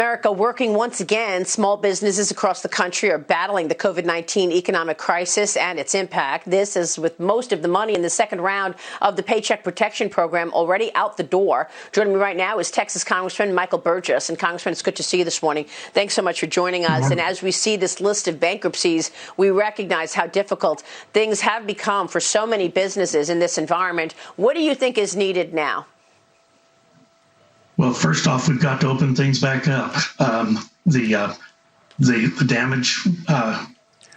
America working once again. Small businesses across the country are battling the COVID-19 economic crisis and its impact. This is with most of the money in the second round of the Paycheck Protection Program already out the door. Joining me right now is Texas Congressman Michael Burgess. And Congressman, it's good to see you this morning. Thanks so much for joining us. And as we see this list of bankruptcies, we recognize how difficult things have become for so many businesses in this environment. What do you think is needed now? Well, first off, we've got to open things back up. The damage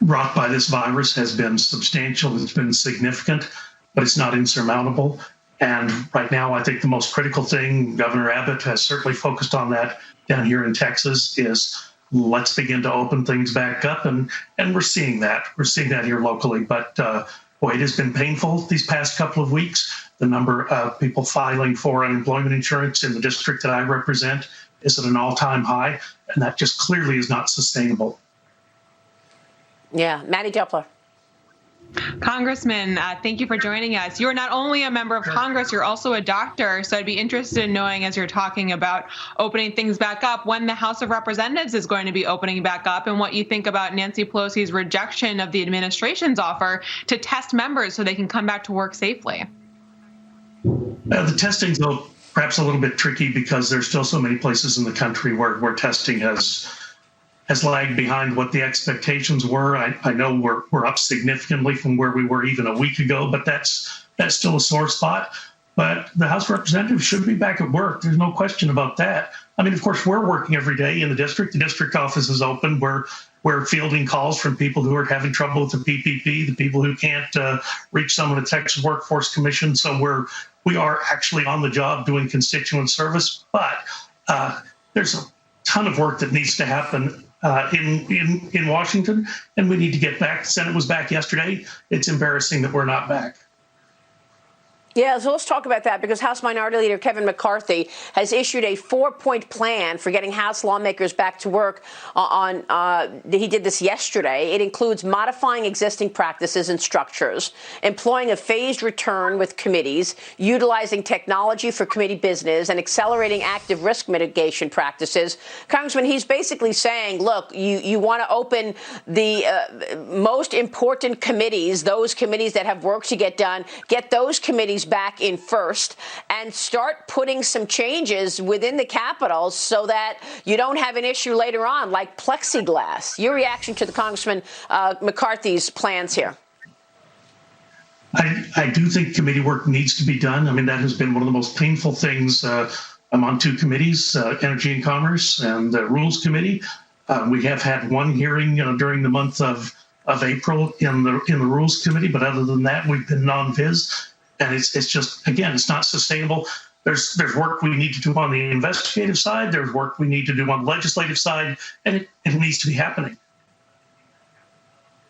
wrought by this virus has been substantial. It's been significant, but it's not insurmountable. And right now, I think the most critical thing, Governor Abbott has certainly focused on that down here in Texas, is let's begin to open things back up. And we're seeing that. We're seeing that here locally. But boy, it has been painful these past couple of weeks. The number of people filing for unemployment insurance in the district that I represent is at an all-time high, and that just clearly is not sustainable. Yeah, Mattie Duppler. Congressman, thank you for joining us. You're not only a member of Congress, you're also a doctor. So I'd be interested in knowing, as you're talking about opening things back up, when the House of Representatives is going to be opening back up, and what you think about Nancy Pelosi's rejection of the administration's offer to test members so they can come back to work safely. The testing's perhaps a little bit tricky because there's still so many places in the country where testing has lagged behind what the expectations were. I know we're up significantly from where we were even a week ago, but that's still a sore spot. But the House of Representatives should be back at work. There's no question about that. I mean, of course, we're working every day in the district. The district office is open. We're fielding calls from people who are having trouble with the PPP, the people who can't reach some of the Texas Workforce Commission. So we are actually on the job doing constituent service. But there's a ton of work that needs to happen in Washington, and we need to get back. The Senate was back yesterday. It's embarrassing that we're not back. Yeah, so let's talk about that, because House Minority Leader Kevin McCarthy has issued a 4-point plan for getting House lawmakers back to work he did this yesterday. It includes modifying existing practices and structures, employing a phased return with committees, utilizing technology for committee business, and accelerating active risk mitigation practices. Congressman, he's basically saying, look, you want to open the most important committees, those committees that have work to get done, get those committees back in first, and start putting some changes within the Capitol so that you don't have an issue later on like plexiglass. Your reaction to the Congressman McCarthy's plans here? I do think committee work needs to be done. I mean, that has been one of the most painful things. I'm on two committees, Energy and Commerce and the Rules Committee. We have had one hearing during the month of April in the Rules Committee, but other than that, we've been non-viz. And it's just, again, it's not sustainable. There's work we need to do on the investigative side. There's work we need to do on the legislative side, and it needs to be happening.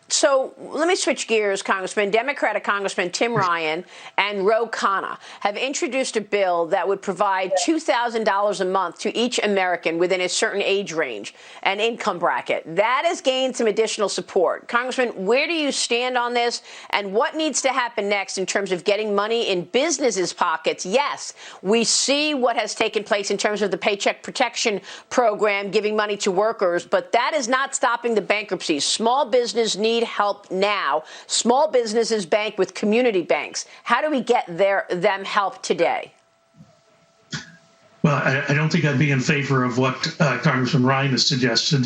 So let me switch gears, Congressman. Democratic Congressman Tim Ryan and Ro Khanna have introduced a bill that would provide $2,000 a month to each American within a certain age range and income bracket. That has gained some additional support. Congressman, where do you stand on this, and what needs to happen next in terms of getting money in businesses' pockets? Yes, we see what has taken place in terms of the Paycheck Protection Program, giving money to workers, but that is not stopping the bankruptcies. Small business need help now. Small businesses bank with community banks. How do we get them help today? Well, I don't think I'd be in favor of what Congressman Ryan has suggested.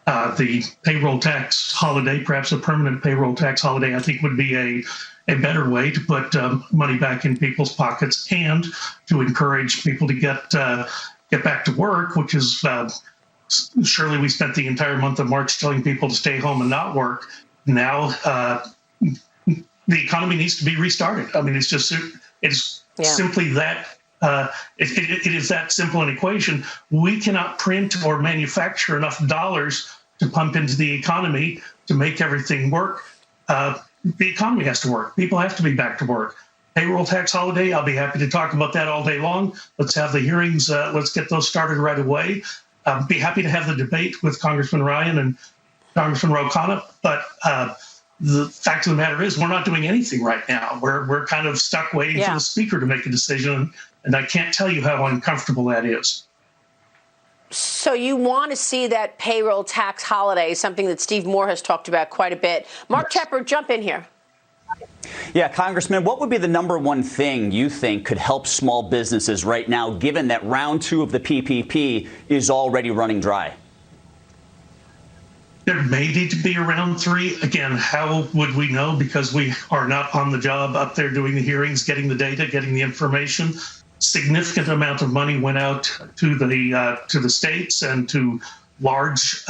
The payroll tax holiday, perhaps a permanent payroll tax holiday, I think would be a better way to put money back in people's pockets and to encourage people to get back to work, which is surely we spent the entire month of March telling people to stay home and not work. Now the economy needs to be restarted. I mean, it's simply that. It is that simple an equation. We cannot print or manufacture enough dollars to pump into the economy to make everything work. The economy has to work. People have to be back to work. Payroll tax holiday, I'll be happy to talk about that all day long. Let's have the hearings. Let's get those started right away. Be happy to have the debate with Congressman Ryan and Congressman Ro Khanna, but the fact of the matter is we're not doing anything right now. We're kind of stuck waiting for the speaker to make a decision, and I can't tell you how uncomfortable that is. So you want to see that payroll tax holiday, something that Steve Moore has talked about quite a bit. Mark Tepper, jump in here. Yeah, Congressman, what would be the number one thing you think could help small businesses right now, given that round 2 of the PPP is already running dry? There may need to be a round 3. Again, how would we know? Because we are not on the job up there doing the hearings, getting the data, getting the information. Significant amount of money went out to the states and to large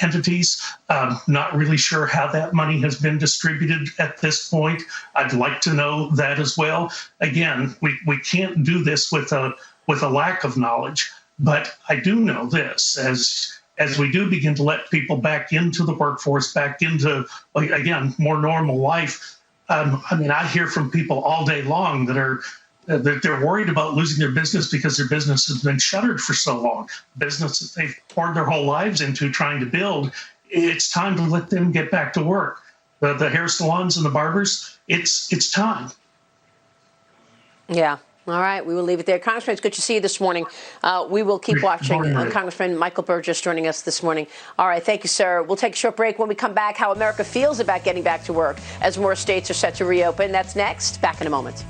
entities. Not really sure how that money has been distributed at this point. I'd like to know that as well. Again, we can't do this with a lack of knowledge, but I do know this as we do begin to let people back into the workforce, back into, again, more normal life. I hear from people all day long that they're worried about losing their business because their business has been shuttered for so long. Business that they've poured their whole lives into trying to build. It's time to let them get back to work. The hair salons and the barbers, it's time. Yeah. All right. We will leave it there. Congressman, it's good to see you this morning. We will keep watching. Congressman Michael Burgess joining us this morning. All right. Thank you, sir. We'll take a short break. When we come back, how America feels about getting back to work as more states are set to reopen. That's next. Back in a moment.